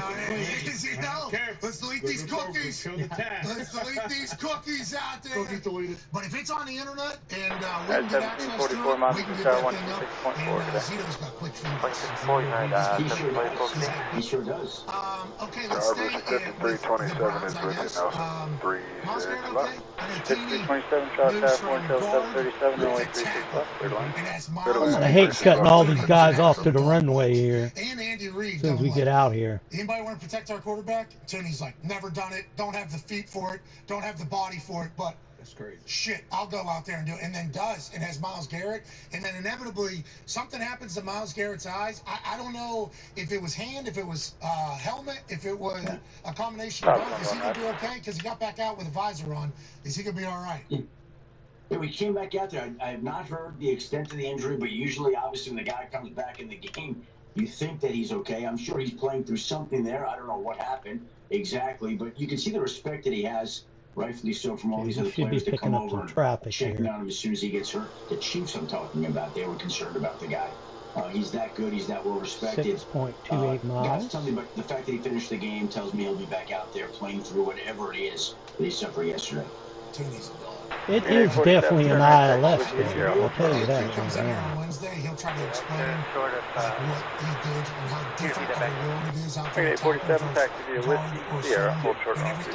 Let's delete these cookies. Let's delete these cookies out there. But if it's on the internet and we can get access to it, we can get that thing up. And Zito's got quick feedback. He sure does. Okay, let's stay in. 327 is with you now. 3 Miles Garrett, okay? 27 shot tap, 1 till 737, only 3 left. I hate cutting all these guys off to the runway here. And Andy Reid. As soon as we get out here. Anybody want to protect our quarterback? Tony's like, never done it. Don't have the feet for it. Don't have the body for it. But that's crazy. Shit, I'll go out there and do it. And then does, and has Myles Garrett. And then inevitably, something happens to Myles Garrett's eyes. I don't know if it was hand, if it was helmet, if it was a combination of both. Is he going to be okay? Because he got back out with a visor on. Is he going to be all right? Yeah, we came back out there. I have not heard the extent of the injury, but usually, obviously, when the guy comes back in the game, you think that he's okay. I'm sure he's playing through something there. I don't know what happened exactly, but you can see the respect that he has, rightfully so, from all these other players that come over and checking on him as soon as he gets hurt. The Chiefs I'm talking about, they were concerned about the guy. He's that good. He's that well respected. 6.28 miles. That's something, but the fact that he finished the game tells me he'll be back out there playing through whatever it is that he suffered yesterday. It is definitely an ILS game, I'll tell you that. He comes in here on Wednesday, he'll try to explain what he did and how different of a world it is out there. 47, back to the Whiskey Sierra, hold short on 3.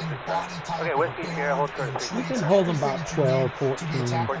Okay, Whiskey Sierra, hold short. We can hold them about 12, 14.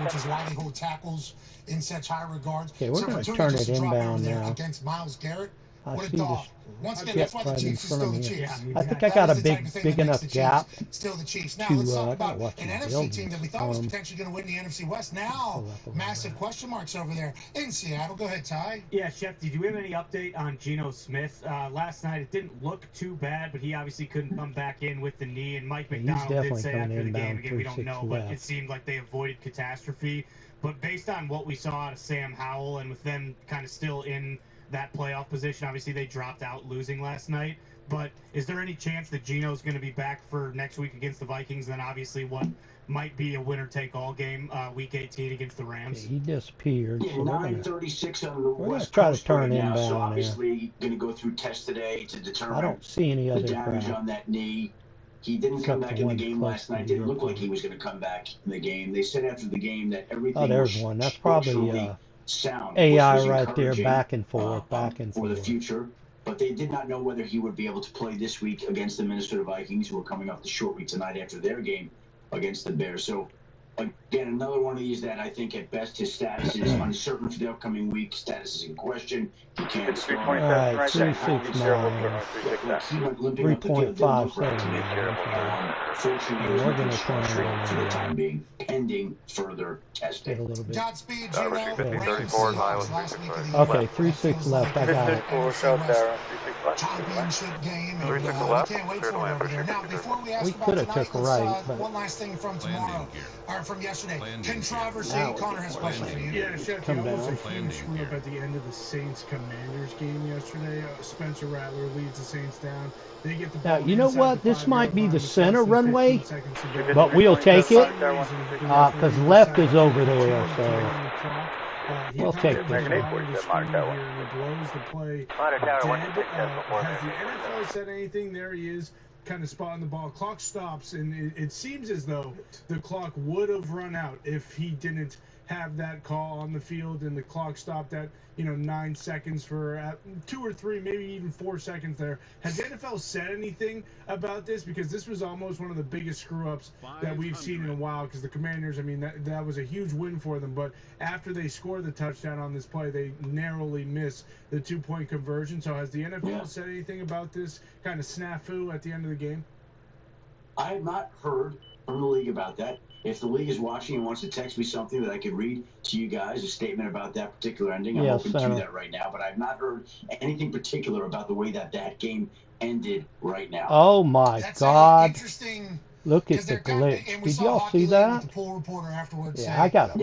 Which is why they hold tackles in such high regards. Okay, we're going to turn it inbound now. Against Myles Garrett, I What a see dog. this Once again, jet that's why the right in Chiefs are front still of the me. Chiefs. I think I got a That is the type of thing big that makes enough the Chiefs gap still the Chiefs. Now to, let's talk I gotta about watch an these NFC buildings. team that we thought was potentially going to win the NFC West. Now, massive question marks over there in Seattle. Go ahead, Ty. Yeah, Chef, did you have any update on Geno Smith? Last night it didn't look too bad, but he obviously couldn't come back in with the knee. And Mike McDonald did say after the game, again, we don't know, but it seemed like they avoided catastrophe. But based on what we saw out of Sam Howell and with them kind of still in that playoff position, obviously they dropped out losing last night. But is there any chance that Geno's going to be back for next week against the Vikings? And then obviously what might be a winner-take-all game, Week 18 against the Rams? He disappeared. Yeah, So 9:36 on the West try to Coast turn right him now. down So obviously going to go through tests today to determine I don't see any the other damage crap. on that knee. He didn't come back in the game last night. Didn't look like he was going to come back in the game. They said after the game that everything Oh, there's was one. That's probably sound, AI was right there, encouraging, back and forth. For the future. But they did not know whether he would be able to play this week against the Minnesota Vikings, who are coming off the short week tonight after their game against the Bears. So, again, another one of these that I think at best his status is uncertain for the upcoming week. Status is in question. He can't start. All right, 369. 3.57. Fortunately, we're going to turn for the time being, pending further testing. A little bit. Godspeed, Gino. Okay, 3-6 left. I got it. Championship game. And, 3-6 we left. can't wait for it over there. Now, before we ask We about could have tonight, took let's, right, but one last thing from tomorrow, or from yesterday. Controversy. Connor has a question for you. Yeah, Chef, Come almost down. a huge screw up at the end of the Saints-Commanders game yesterday. Spencer Rattler leads the Saints down. They get the Now, ball you know inside what? the This 5-yard might be line the with center less than 15 runway, seconds to go. but we'll take it For some reason, the referee because left is decided over to there. continue So on the clock. He we'll apparently take did this the one. ball on the screen here, and he blows the play dead. Has the NFL said anything? There he is, kind of spotting the ball. Clock stops, and it seems as though the clock would have run out if he didn't have that call on the field, and the clock stopped at 9 seconds for 2 or 3, maybe even 4 seconds there. Has the NFL said anything about this? Because this was almost one of the biggest screw-ups that we've seen in a while, because the Commanders, I mean, that was a huge win for them, but after they scored the touchdown on this play, they narrowly missed the 2-point conversion. So has the NFL said anything about this kind of snafu at the end of the game? I have not heard from the league about that. If the league is watching and wants to text me something that I could read to you guys, a statement about that particular ending, I'm open to that right now. But I've not heard anything particular about the way that game ended right now. Oh my God! Interesting. Look at the glitch. Did y'all see that? The pool reporter afterwards Yeah, I gotta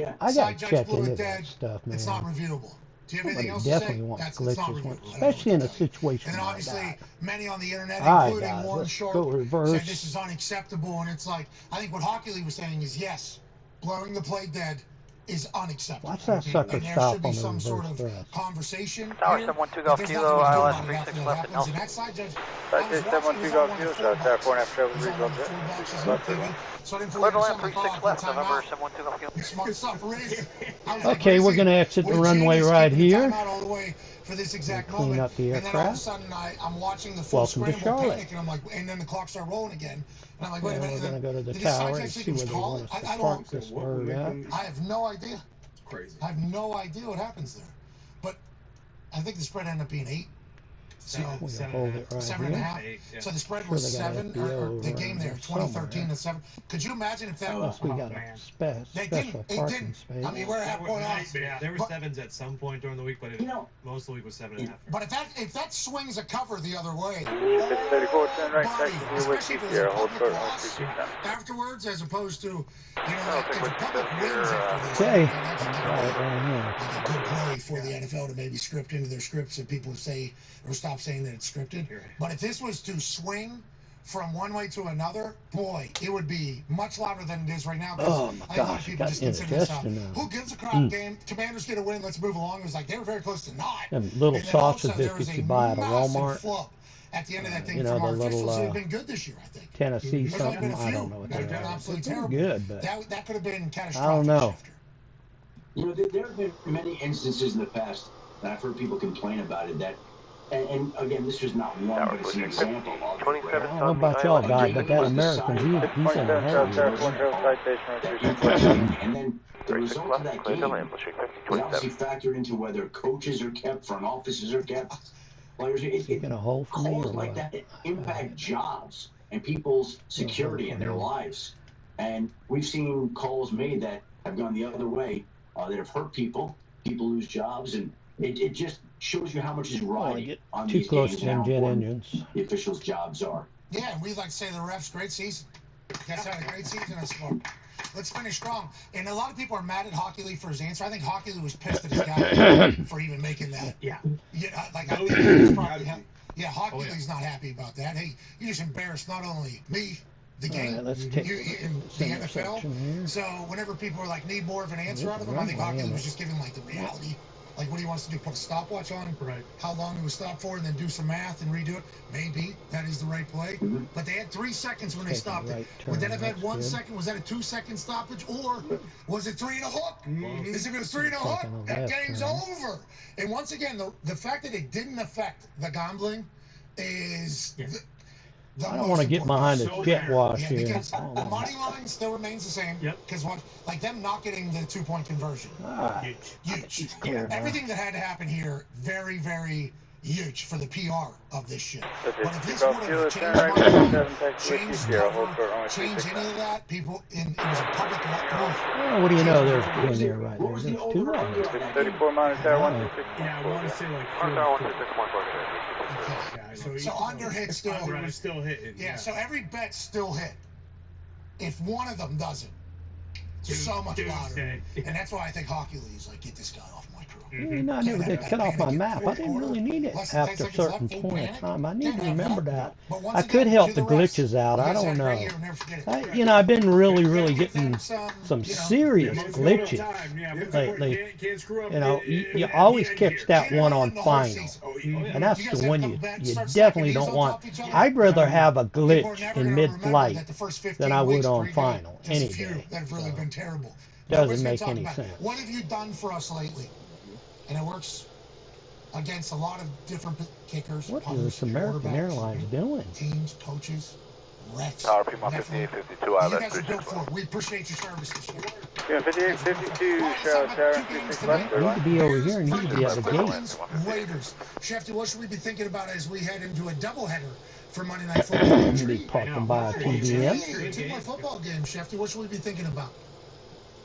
check into dead. that stuff, man. It's not reviewable. Do you have anything else definitely to say? wants That's glitches, especially in a situation and then like obviously, that. many on the internet, All including right, guys, Warren let's Sharp, go reverse. said this is unacceptable. And it's like, I think what Hockey League was saying is, yes, blowing the play dead is unacceptable. Watch that sucker and there stop should be on the some reverse sort of thrust. conversation Tower here. 712 Golf Kilo, ILS 36 left at Nelson. And that side judge, Side 712 Golf Kilo, South Tower 4.5 travel so I didn't Clear the land 36 left, November 712 Golf Kilo. Smart stuff, Riz. Okay, we're going to exit the runway right here. For this exact clean moment, up the and then all of a aircraft. sudden I'm watching the full Welcome to scramble Charlotte. panic, and I'm like, and then the clock started rolling again, and I'm like, wait a minute. We're going to go to the did tower side and check see was where they called? want us to I park don't. this bird at. I have no idea. Crazy. I have no idea what happens there, but I think the spread ended up being 8. So We'll hold it right 7.5. here. So the spread Sure was they got 7, FBO or the game there, somewhere. 2013 to 7. Could you imagine if that was? We got a special parking space. I mean, we're at point on. Yeah, there were 7s at some point during the week, but most of the week was 7.5. But if that swings a cover the other way, 34, turn right, buddy, taxi to especially if Whiskey it was Sierra, a hold public short, loss 136 afterwards, as opposed to, I'll take if a what you public said wins here, after this, Okay. that's Right a good play for the NFL to maybe script into their scripts that people say or stop saying that it's scripted. But if this was to swing from one way to another, boy, it would be much louder than it is right now. Oh my I think a lot of gosh, people got just consider this indigestion now. who gives a crap game? Commanders get a win. Let's move along. It was like they were very close to not. Them little And then all of a sausage sudden, there was biscuits you a buy at a massive Walmart. flop at the end of that thing You know, from the our little, officials who have been good this year, I think. Tennessee There's only been something. a I few don't know what that they have been are. absolutely They're terrible. good, but That could have been catastrophic. I don't know. There have been many instances in the past that I've heard people complain about it that, and again, this was not one, but it's an example of it. 27 I don't know about y'all guys, but that American, he's in a 27 hurry. South Tower 4.0 And then the result of that game, they obviously factored into whether coaches are kept, front offices are kept. players. Calls like that impact jobs and people's security in their lives. And we've seen calls made that have gone the other way, that have hurt people. People lose jobs, and it just shows you how much is riding on these games and how important the officials' jobs are. Yeah, and we'd like to say to the refs, great season. Guys had a great season this far. Let's finish strong. And a lot of people are mad at Hockey Lee for his answer. I think Hockey Lee was pissed at his guy for even making that. Yeah. Like I think it's probably Hockey Lee's not happy about that. Hey, you just embarrassed not only me, the game, let's take the NFL. So whenever people are like, need more of an answer out of him, I think Hockey Lee was just giving like the reality. Like what he wants to do, put a stopwatch on him, how long it was stopped for, and then do some math and redo it. Maybe that is the right play. But they had 3 seconds when they stopped it. Would that have had 1 second? Was that a 2-second stoppage? Or was it 3 and a hook? If it was 3 and a hook, that game's over. And once again, the fact that it didn't affect the gambling is... I don't want to get behind a jet wash here. Because the money line still remains the same. Because like them not getting the 2-point conversion. Huge. Everything that had to happen here, very, very huge for the PR of this shit. But if this would have changed any of that, people it was a public. What do you know? There's one there right there. There's 2 of them. 34 minus there, 126. Yeah, I want to say like 4. So under hit still. Under is still hitting. Yeah, so every bet still hit. If one of them doesn't, so much louder. And that's why I think Hockey Lee's like, get this guy off my crew. I never did cut off my map. I didn't really need it after a certain point of time. I need to remember that. I could help the glitches out. I don't know. I've been really getting some serious glitches lately. You always catch that one on final. And that's the one you definitely don't want. I'd rather have a glitch in mid-flight than I would on final any day. That have really been terrible. Doesn't make any sense. What have you done for us lately? And it works against a lot of different kickers. What is American Airlines doing? Teams, coaches, refs. Power Puma 5852, I guys are built for it. We appreciate your services. Yeah, 5852, Charlotte Tower, 36 left. You need to be over here and you need to be at the gate. Raiders. Shefty, what should we be thinking about as we head into a doubleheader for Monday Night Football? Be parking by a TBM. 2-point football game, Shefty. What should we be thinking about?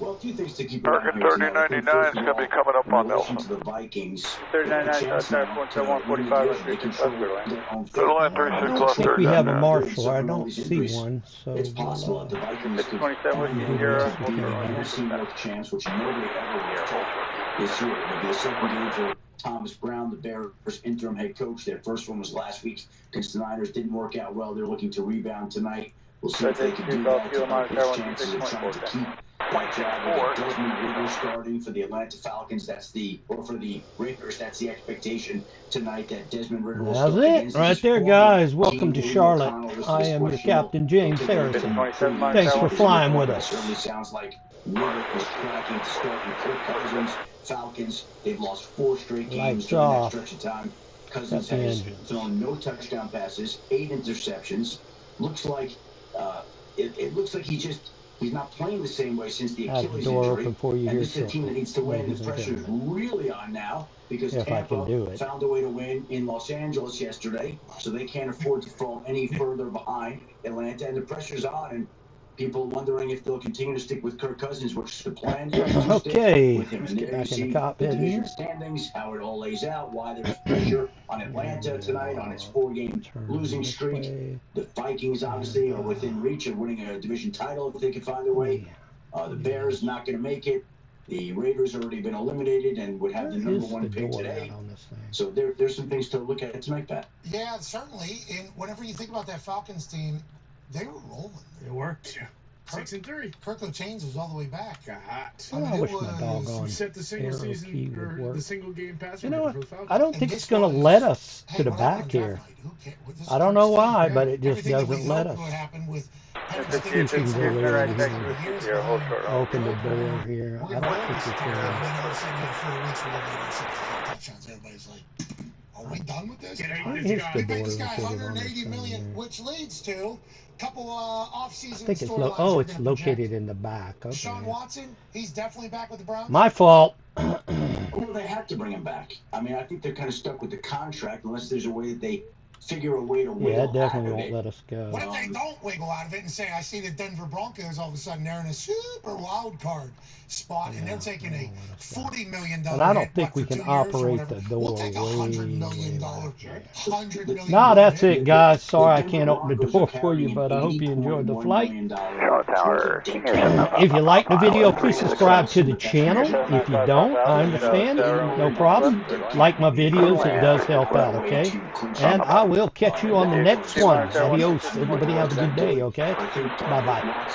Well, 2 things to keep American 3099 is going to be coming up on Nelson. To the Vikings. 3099, South 17145, they control their own fate. Line 36 I don't think we have a marshal. I don't see one. So it's possible that the Vikings could 27 with the NFC North champs, which nobody ever would have thought this year. It'll be a second game for Thomas Brown, the Bears' interim head coach. Their first one was last week against the Niners. Didn't work out well. They're looking to rebound tonight. We'll see if they can do that. His chances of trying to keep that job. We got Desmond Ridder starting for the Atlanta Falcons. For the Raiders, that's the expectation tonight that Desmond Ridder will start. That's it, right there, guys. Welcome to Charlotte. I am your captain, James Harrison. Thanks for flying with us. It certainly sounds like Ridder is cracking to start with Kirk Cousins. Falcons, they've lost 4 straight games during that stretch of time. Cousins has thrown no touchdown passes, 8 interceptions. Looks like it looks like he's not playing the same way since the Achilles injury. And this is a team that needs to win. The pressure is really on now because Tampa found a way to win in Los Angeles yesterday, so they can't afford to fall any further behind Atlanta. And the pressure's on, and people wondering if they'll continue to stick with Kirk Cousins, which is the plan. Okay, with him. let's get back in the cockpit here. Standings, how it all lays out, why there's pressure on Atlanta tonight on its 4-game losing streak. The Vikings obviously are within reach of winning a division title if they can find their way. The Bears not going to make it. The Raiders already been eliminated and would have the number 1 pick today. So there's some things to look at tonight, Pat. Yeah, certainly. And whenever you think about that Falcons team, they were rolling. It worked. 6-3. Kirkland Chains was all the way back. I wish my doggone set the single season or the single game pass. You know what? I don't think it's going to let us to the back here. I don't know why, but it just doesn't let us. Open the door here. I don't think it's Everybody's like, are we done with this? Here's the door. This guy 180 million, which leads to a couple off-season. I think it's it's located in the back. Okay. Sean Watson, he's definitely back with the Browns. My fault. Well, they have to bring him back. I mean, I think they're kind of stuck with the contract unless there's a way that they figure a way to wiggle Yeah, it definitely out of won't it. let us go. What if they don't wiggle out of it and say, I see the Denver Broncos all of a sudden they're in a super wild card spot and they're taking a $40 million But I don't hit, think we for can 2 years or operate whatever. the door We'll take $100 million, $100 million. No, that's it, guys. Sorry I The can't open the Broncos door are for you, carrying but I hope you enjoyed the $80.1 flight. million Tower. If you like the video, please subscribe to the channel. If you don't, I understand. No problem. Like my videos, it does help out, okay? And I will catch you on the next one. Adios. Everybody have a good day, okay? Bye-bye.